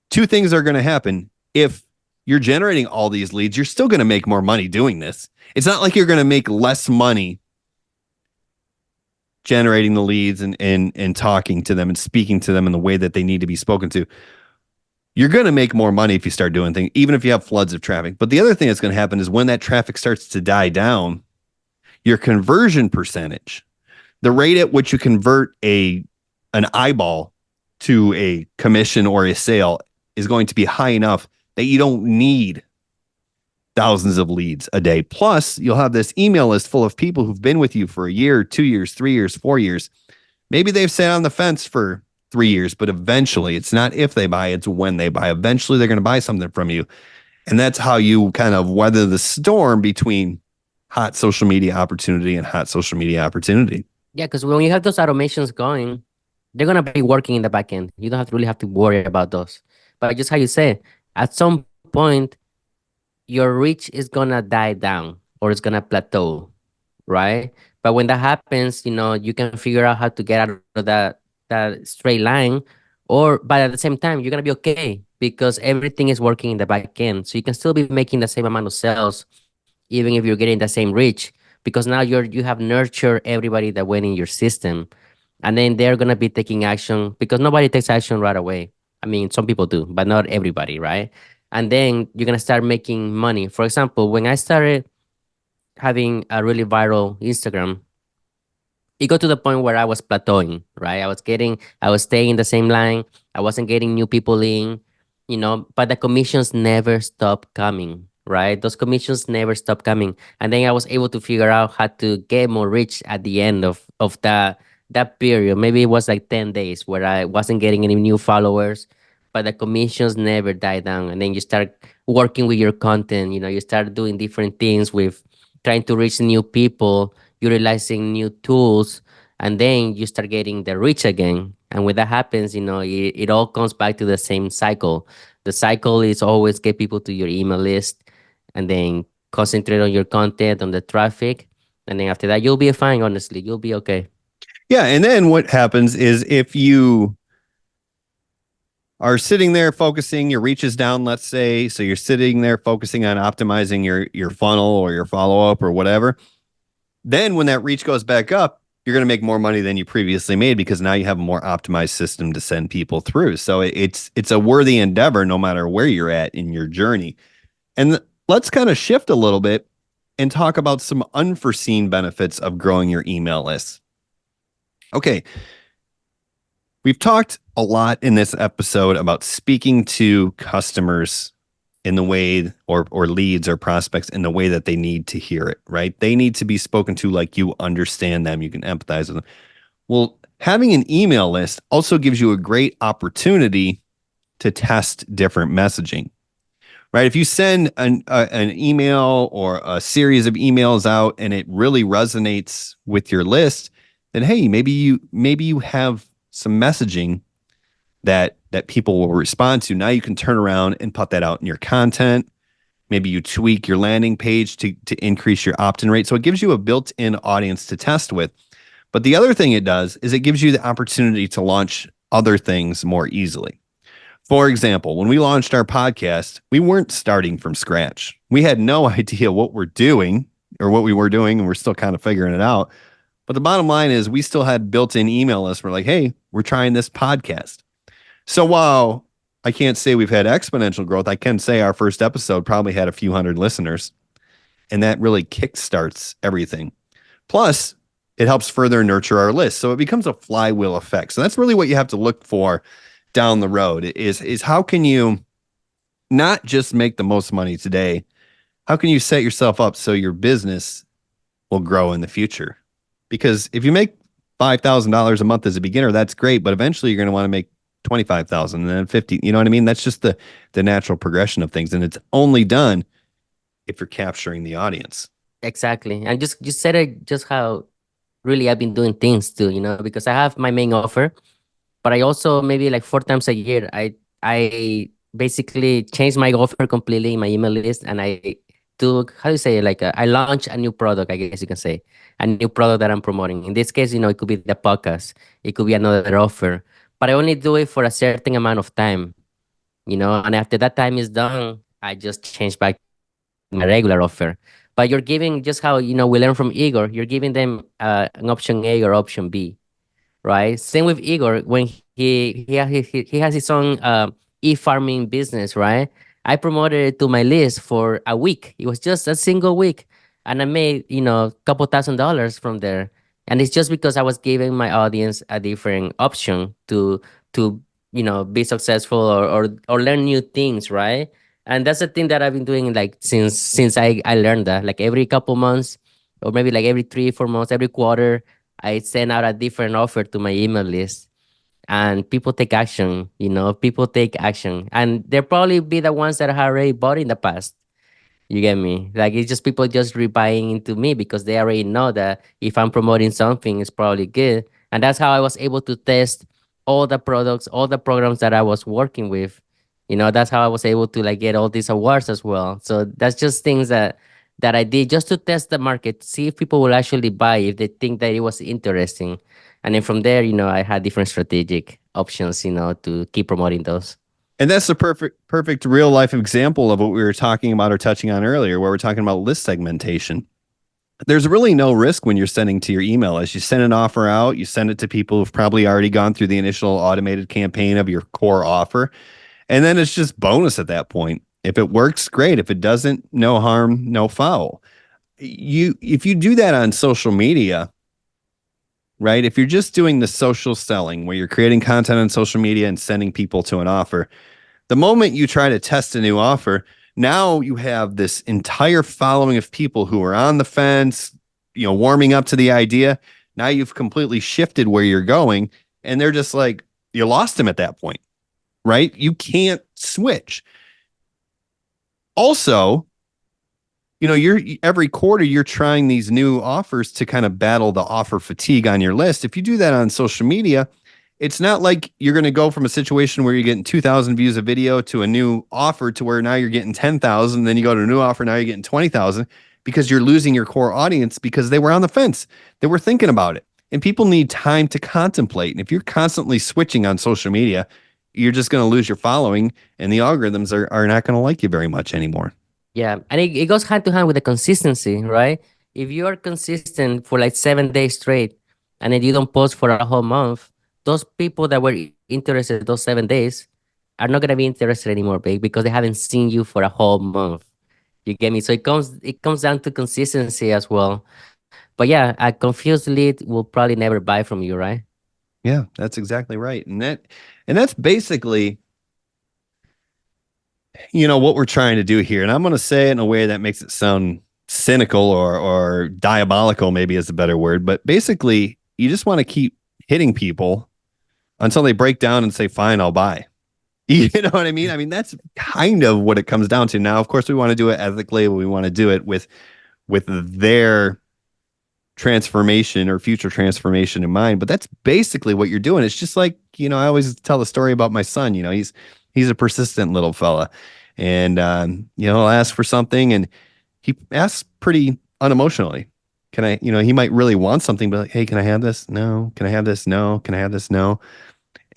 two things are going to happen. If you're generating all these leads, you're still going to make more money doing this. It's not like you're going to make less money generating the leads and talking to them and speaking to them in the way that they need to be spoken to. You're going to make more money if you start doing things, even if you have floods of traffic. But the other thing that's going to happen is when that traffic starts to die down, your conversion percentage, the rate at which you convert an eyeball to a commission or a sale, is going to be high enough that you don't need thousands of leads a day. Plus, you'll have this email list full of people who've been with you for a year, 2 years, 3 years, 4 years. Maybe they've sat on the fence for 3 years, but eventually, it's not if they buy, it's when they buy. Eventually, they're going to buy something from you. And that's how you kind of weather the storm between hot social media opportunity and hot social media opportunity. Yeah, because when you have those automations going, they're gonna be working in the back end. You don't have to worry about those. But just how you say, at some point, your reach is gonna die down or it's gonna plateau, right? But when that happens, you can figure out how to get out of that straight line, but at the same time, you're gonna be okay because everything is working in the back end. So you can still be making the same amount of sales, even if you're getting the same reach, because now you have nurtured everybody that went in your system, and then they're gonna be taking action because nobody takes action right away. I mean, some people do, but not everybody, right? And then you're gonna start making money. For example, when I started having a really viral Instagram, it got to the point where I was plateauing, right? I was staying in the same line. I wasn't getting new people in, but the commissions never stopped coming, right? Those commissions never stopped coming. And then I was able to figure out how to get more rich at the end of that period. Maybe it was like 10 days where I wasn't getting any new followers, but the commissions never died down. And then you start working with your content, you start doing different things with trying to reach new people, utilizing new tools, and then you start getting the reach again. And when that happens, it all comes back to the same cycle. The cycle is always get people to your email list and then concentrate on your content, on the traffic. And then after that, you'll be fine, honestly. You'll be okay. Yeah. And then what happens is if you are sitting there focusing, your reach is down, let's say, so you're sitting there focusing on optimizing your funnel or your follow-up or whatever. Then when that reach goes back up, you're going to make more money than you previously made because now you have a more optimized system to send people through. So it's a worthy endeavor no matter where you're at in your journey. And let's kind of shift a little bit and talk about some unforeseen benefits of growing your email list. Okay. We've talked a lot in this episode about speaking to customers in the way or leads or prospects in the way that they need to hear it, right? They need to be spoken to like you understand them. You can empathize with them. Well, Having an email list also gives you a great opportunity to test different messaging, right? If you send an email or a series of emails out and it really resonates with your list, then hey, maybe you have some messaging that people will respond to. Now you can turn around and put that out in your content. Maybe you tweak your landing page to increase your opt-in rate. So it gives you a built-in audience to test with. But the other thing it does is it gives you the opportunity to launch other things more easily. For example, when we launched our podcast, we weren't starting from scratch. We had no idea what we're doing or what we were doing, and we're still kind of figuring it out. But the bottom line is we still had built-in email lists. We're like, hey, we're trying this podcast. So while I can't say we've had exponential growth, I can say our first episode probably had a few hundred listeners, and that really kickstarts everything. Plus, it helps further nurture our list. So it becomes a flywheel effect. So that's really what you have to look for down the road is how can you not just make the most money today? How can you set yourself up so your business will grow in the future? Because if you make $5,000 a month as a beginner, that's great, but eventually you're going to want to make 25,000 and then 50. You know what I mean? That's just the natural progression of things, and it's only done if you're capturing the audience. Exactly. And just said it just how really I've been doing things too, because I have my main offer, but I also maybe like 4 times a year, I basically change my offer completely in my email list, and I do, how do you say it? Like I launch a new product, I guess you can say, a new product that I'm promoting. In this case, it could be the podcast, it could be another offer, but I only do it for a certain amount of time, and after that time is done, I just change back my regular offer. But you're giving, just how we learn from Igor, you're giving them an option A or option B, right? Same with Igor when he has his own e-farming business, right? I promoted it to my list for a week. It was just a single week, and I made a couple $1,000s from there. And it's just because I was giving my audience a different option to be successful or learn new things, right? And that's the thing that I've been doing like since I learned that, like every couple months or maybe like every 3 4 months, every quarter, I send out a different offer to my email list, and people take action. People take action, and they'll probably be the ones that have already bought in the past. You get me? Like it's just people just rebuying into me because they already know that if I'm promoting something, it's probably good. And that's how I was able to test all the products, all the programs that I was working with. That's how I was able to like get all these awards as well. So that's just things that I did just to test the market, see if people will actually buy, if they think that it was interesting. And then from there, I had different strategic options, to keep promoting those. And that's the perfect real life example of what we were talking about or touching on earlier, where we're talking about list segmentation. There's really no risk when you're sending to your email list. You send an offer out, you send it to people who've probably already gone through the initial automated campaign of your core offer. And then it's just bonus at that point. If it works, great. If it doesn't, no harm, no foul. If you do that on social media, right? If you're just doing the social selling where you're creating content on social media and sending people to an offer, the moment you try to test a new offer, now you have this entire following of people who are on the fence, warming up to the idea. Now you've completely shifted where you're going, and they're just like, you lost them at that point, right? You can't switch. Also, you're every quarter you're trying these new offers to kind of battle the offer fatigue on your list. If you do that on social media, it's not like you're going to go from a situation where you're getting 2,000 views a video to a new offer to where now you're getting 10,000. Then you go to a new offer. Now you're getting 20,000 because you're losing your core audience because they were on the fence. They were thinking about it, and people need time to contemplate. And if you're constantly switching on social media, you're just going to lose your following, and the algorithms are not going to like you very much anymore. Yeah, and it goes hand to hand with the consistency, right? If you are consistent for like 7 days straight, and then you don't post for a whole month, those people that were interested those 7 days are not gonna be interested anymore, babe, because they haven't seen you for a whole month. You get me? So it comes down to consistency as well. But yeah, a confused lead will probably never buy from you, right? Yeah, that's exactly right. And that's basically what we're trying to do here. And I'm going to say it in a way that makes it sound cynical or diabolical, maybe is a better word. But basically, you just want to keep hitting people until they break down and say, fine, I'll buy. You know what I mean? I mean, that's kind of what it comes down to. Now, of course, we want to do it ethically. We want to do it with their transformation or future transformation in mind. But that's basically what you're doing. It's just like, I always tell the story about my son. He's a persistent little fella. And he'll ask for something and he asks pretty unemotionally. Can I, he might really want something, but like, hey, can I have this? No. Can I have this? No. Can I have this? No.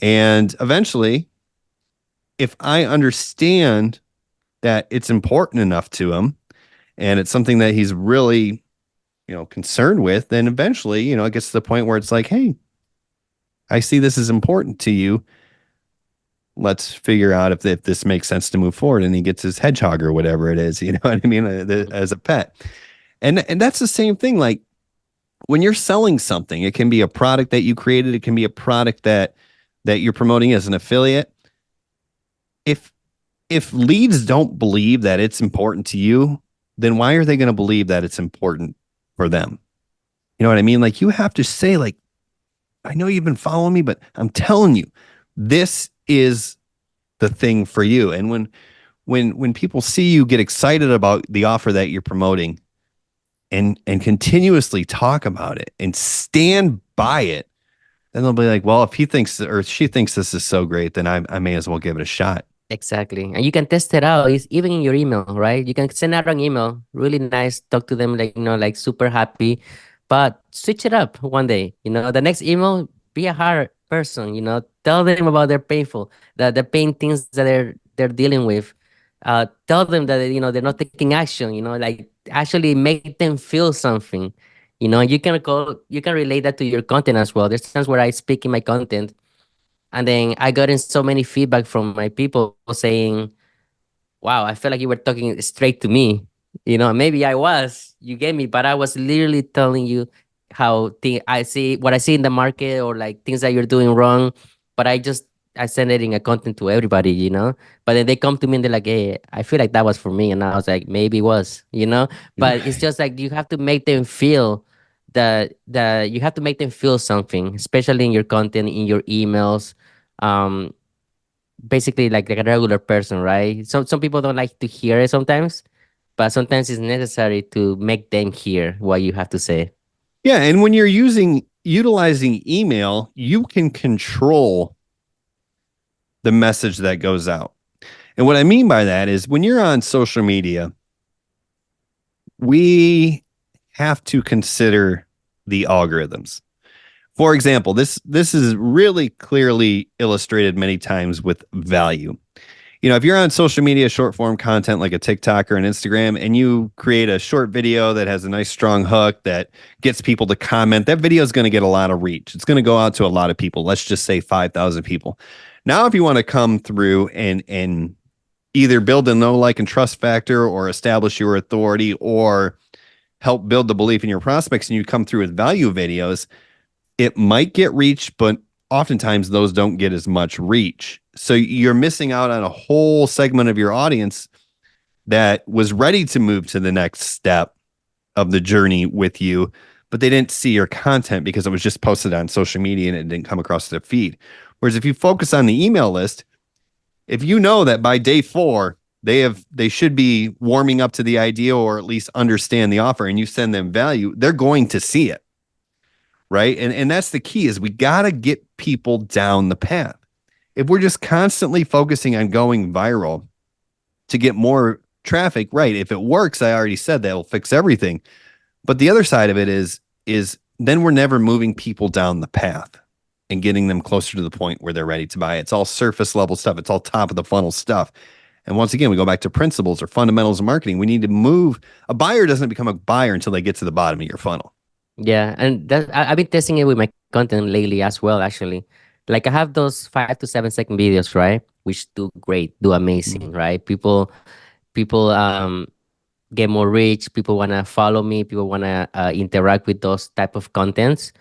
And eventually, if I understand that it's important enough to him and it's something that he's really, concerned with, then eventually, it gets to the point where it's like, hey, I see this is important to you. Let's figure out if this makes sense to move forward. And he gets his hedgehog or whatever it is, you know what I mean, as a pet. And that's the same thing. Like when you're selling something, it can be a product that you created. It can be a product that you're promoting as an affiliate. If leads don't believe that it's important to you, then why are they going to believe that it's important for them? You know what I mean? Like you have to say, like, I know you've been following me, but I'm telling you, this is the thing for you. And when people see you get excited about the offer that you're promoting and continuously talk about it and stand by it, then they'll be like, well, if he thinks or she thinks this is so great, then I may as well give it a shot. Exactly. And you can test it out. It's even in your email, right? You can send out an email, really nice, talk to them like, like super happy, but switch it up one day. The next email, be a hard person, tell them about their the pain things that they're dealing with. Tell them that, they're not taking action, like actually make them feel something. You can relate that to your content as well. There's times where I speak in my content and then I got in so many feedback from my people saying, wow, I felt like you were talking straight to me. Maybe I was, you get me, but I was literally telling you I see what I see in the market or like things that you're doing wrong. But I send it in a content to everybody. But then they come to me and they're like, hey, I feel like that was for me. And I was like, maybe it was. But it's just like you have to make them feel that you have to make them feel something, especially in your content, in your emails. Um, Basically like a regular person, right? Some people don't like to hear it sometimes, but sometimes it's necessary to make them hear what you have to say. Yeah, and when you're utilizing email, you can control the message that goes out. And what I mean by that is when you're on social media, we have to consider the algorithms. For example, this is really clearly illustrated many times with value. If you're on social media, short form content like a TikTok or an Instagram, and you create a short video that has a nice strong hook that gets people to comment, that video is going to get a lot of reach. It's going to go out to a lot of people. Let's just say 5,000 people. Now, if you want to come through and either build a know, like, and trust factor or establish your authority or help build the belief in your prospects, and you come through with value videos, it might get reach, but oftentimes those don't get as much reach. So you're missing out on a whole segment of your audience that was ready to move to the next step of the journey with you, but they didn't see your content because it was just posted on social media and it didn't come across their feed. Whereas if you focus on the email list, if you know that by day 4, they should be warming up to the idea or at least understand the offer and you send them value, they're going to see it. Right. And that's the key is we got to get people down the path. If we're just constantly focusing on going viral to get more traffic, right? If it works, I already said that will fix everything. But the other side of it is then we're never moving people down the path and getting them closer to the point where they're ready to buy. It's all surface level stuff. It's all top of the funnel stuff. And once again, we go back to principles or fundamentals of marketing. We need to move. A buyer doesn't become a buyer until they get to the bottom of your funnel. Yeah, and I've been testing it with my content lately as well, actually. Like I have those 5 to 7 second videos, right? Which do great, do amazing, right? People get more reach. People wanna follow me. People wanna interact with those type of contents.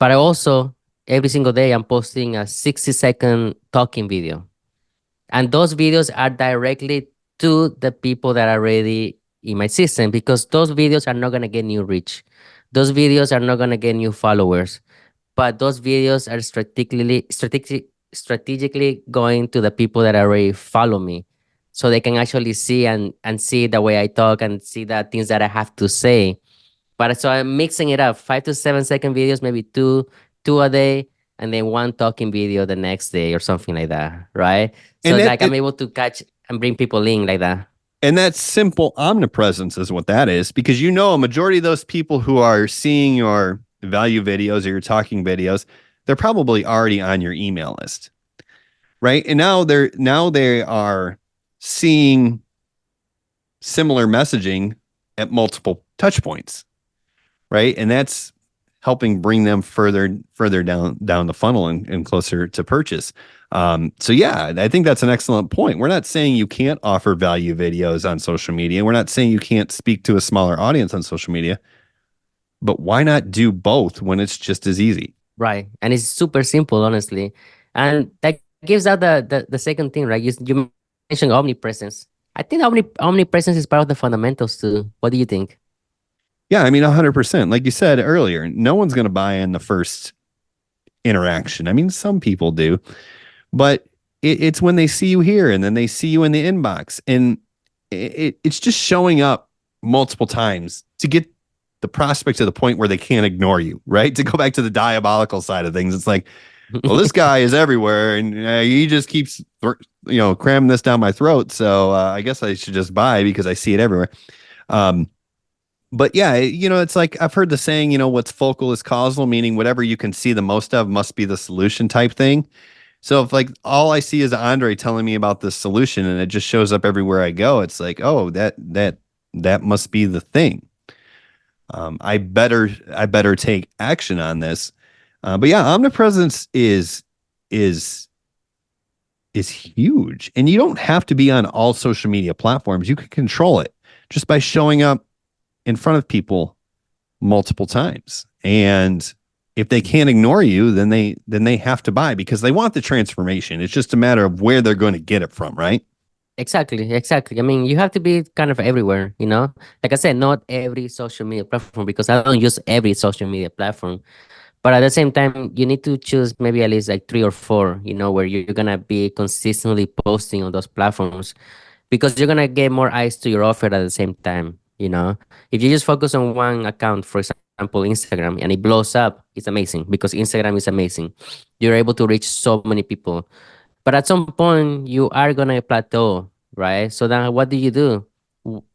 But I also every single day I'm posting a 60-second talking video. And those videos are directly to the people that are already in my system because those videos are not going to get new reach. Those videos are not going to get new followers. but those videos are strategically going to the people that already follow me, so they can actually see and see the way I talk and see the things that I have to say. But so I'm mixing it up, 5 to 7 second videos, maybe two a day, and then one talking video the next day or something like that, right? So And it's that like I'm able to catch and bring people in like that. and that simple omnipresence is what that is, because a majority of those people who are seeing your value videos or your talking videos, they're probably already on your email list, right? And now they are seeing similar messaging at multiple touch points, right? And that's helping bring them further down the funnel and closer to purchase. So yeah, I think that's an excellent point. We're not saying you can't offer value videos on social media. We're not saying you can't speak to a smaller audience on social media, but why not do both when it's just as easy? Right. And it's super simple, honestly. And that gives out the second thing, right? You mentioned omnipresence. I think omnipresence is part of the fundamentals too. What do you think? Yeah, I mean 100%. Like you said earlier, no one's going to buy in the first interaction. I mean, some people do, but it's when they see you here and then they see you in the inbox, and it's just showing up multiple times to get the prospect to the point where they can't ignore you, right? To go back to the diabolical side of things, it's like, well, this guy is everywhere, and he just keeps cramming this down my throat. So I guess I should just buy because I see it everywhere. Um, but yeah, it's like I've heard the saying, what's focal is causal, meaning whatever you can see the most of must be the solution type thing. So if like all I see is Andrei telling me about this solution and it just shows up everywhere I go, it's like, oh, that must be the thing. I better take action on this. But yeah, omnipresence is is huge, and you don't have to be on all social media platforms. You can control it just by showing up in front of people multiple times. And if they can't ignore you, then they have to buy because they want the transformation. It's just a matter of where they're going to get it from, right? Exactly, exactly. I mean, you have to be kind of everywhere, you know? Like I said, not every social media platform because I don't use every social media platform. But at the same time, you need to choose maybe at least like three or four, where you're gonna be consistently posting on those platforms because you're gonna get more eyes to your offer at the same time, you know? If you just focus on one account, for example, Instagram, and it blows up, it's amazing because Instagram is amazing. You're able to reach so many people. But at some point, you are gonna plateau, right? So then what do you do?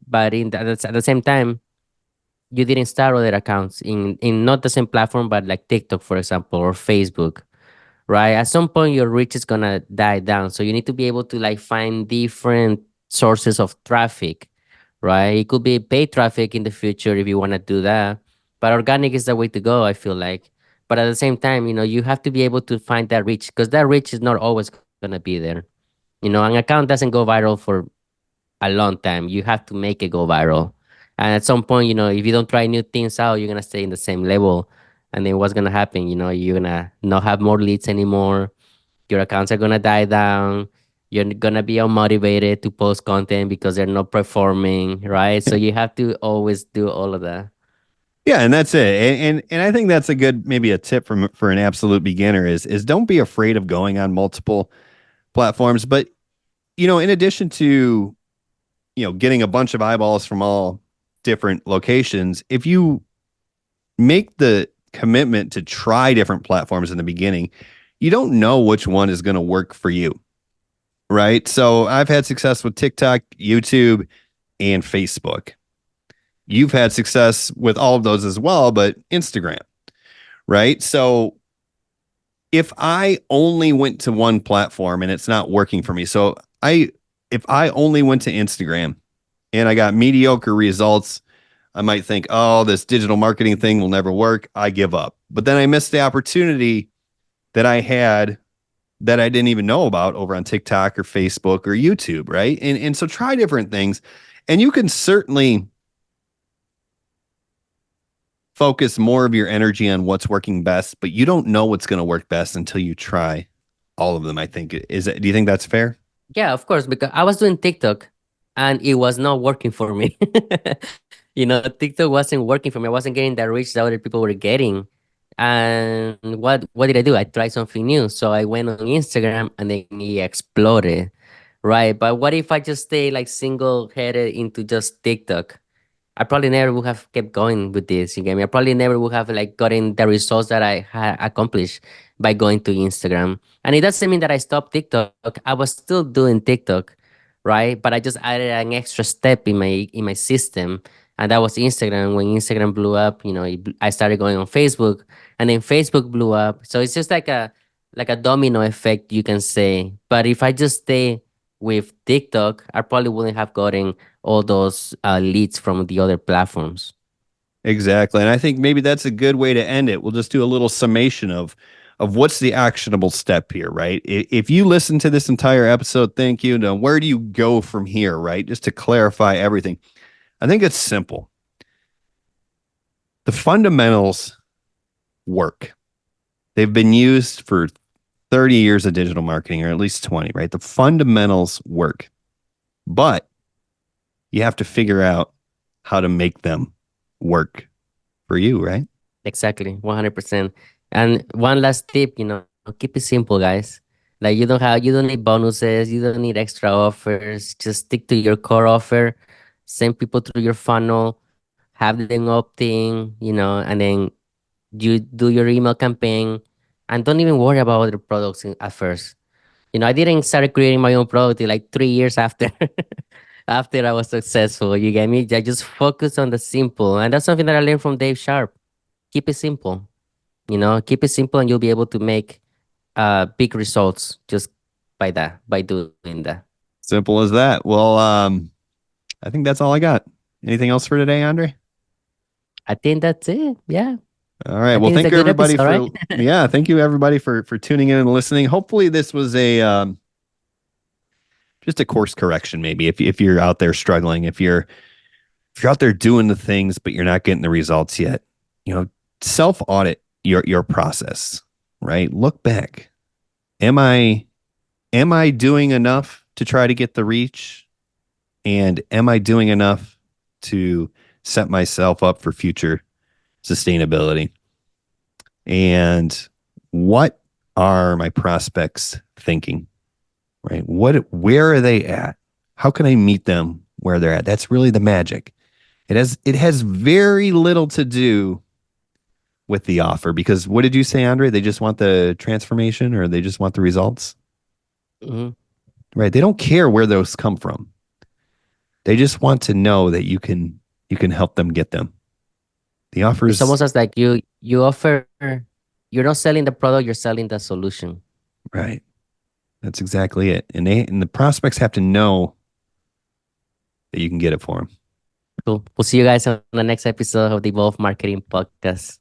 But at the same time, you didn't start other accounts in not the same platform, but like TikTok, for example, or Facebook, right? At some point, your reach is gonna die down. So you need to be able to like find different sources of traffic, right? It could be paid traffic in the future if you want to do that, but organic is the way to go, I feel like. But at the same time, you have to be able to find that reach because that reach is not always gonna be there. An account doesn't go viral for a long time. You have to make it go viral. And at some point, if you don't try new things out, you're gonna stay in the same level. And then what's gonna happen? You're gonna not have more leads anymore. Your accounts are gonna die down. You're gonna be unmotivated to post content because they're not performing, right? So you have to always do all of that. Yeah, and that's it. And I think that's a good, maybe a tip for an absolute beginner is don't be afraid of going on multiple platforms. But in addition to getting a bunch of eyeballs from all different locations, if you make the commitment to try different platforms in the beginning, you don't know which one is going to work for you, right? So I've had success with TikTok, YouTube, and Facebook. You've had success with all of those as well, but Instagram, right? So if I only went to one platform and it's not working for me, so if I only went to Instagram and I got mediocre results, I might think, oh, this digital marketing thing will never work. I give up. But then I missed the opportunity that I had that I didn't even know about over on TikTok or Facebook or YouTube, right? And so try different things. And you can certainly focus more of your energy on what's working best, but you don't know what's going to work best until you try all of them, I think. Do you think that's fair? Yeah, of course, because I was doing TikTok and it was not working for me. TikTok wasn't working for me. I wasn't getting the reach that other people were getting. And what did I do? I tried something new. So I went on Instagram and then it exploded, right? But what if I just stay like single-headed into just TikTok? I probably never would have kept going with this. You get me? I probably never would have like gotten the results that I had accomplished by going to Instagram. And it doesn't mean that I stopped TikTok. I was still doing TikTok, right? But I just added an extra step in my system, and that was Instagram. When Instagram blew up, I started going on Facebook, and then Facebook blew up. So it's just like a domino effect, you can say. But if I just stay with TikTok, I probably wouldn't have gotten all those leads from the other platforms. Exactly. And I think maybe that's a good way to end it. We'll just do a little summation of what's the actionable step here, right? If you listen to this entire episode, thank you. Now, where do you go from here, right? Just to clarify everything. I think it's simple. The fundamentals work. They've been used for 30 years of digital marketing, or at least 20, right? The fundamentals work, but you have to figure out how to make them work for you, right? Exactly, 100%. And one last tip, keep it simple, guys. Like you don't need bonuses, you don't need extra offers. Just stick to your core offer, send people through your funnel, have them opt-in, and then you do your email campaign, and don't even worry about other products at first. I didn't start creating my own product till like 3 years after after I was successful. You get me? I just focus on the simple, and that's something that I learned from Dave Sharp. Keep it simple. Keep it simple, and you'll be able to make big results just by doing that. Simple as that. Well, I think that's all I got. Anything else for today, Andre? I think that's it. Yeah, All right. I Well, think it's a thank you good everybody episode, right? for thank you everybody for tuning in and listening. Hopefully this was a just a course correction maybe if you're out there struggling, if you're out there doing the things but you're not getting the results yet, you know, self audit your process, right? Look back. Am I doing enough to try to get the reach? And am I doing enough to set myself up for future sustainability? And what are my prospects thinking? Right? Where are they at? How can I meet them where they're at? That's really the magic. It has very little to do with the offer because what did you say, Andre? They just want the transformation or they just want the results, Hmm. right? They don't care where those come from. They just want to know that you can help them get them. The It's offers, almost as like you offer. You're not selling the product; you're selling the solution. right? That's exactly it. And the prospects have to know that you can get it for them. Cool. We'll see you guys on the next episode of the Evolve Marketing Podcast.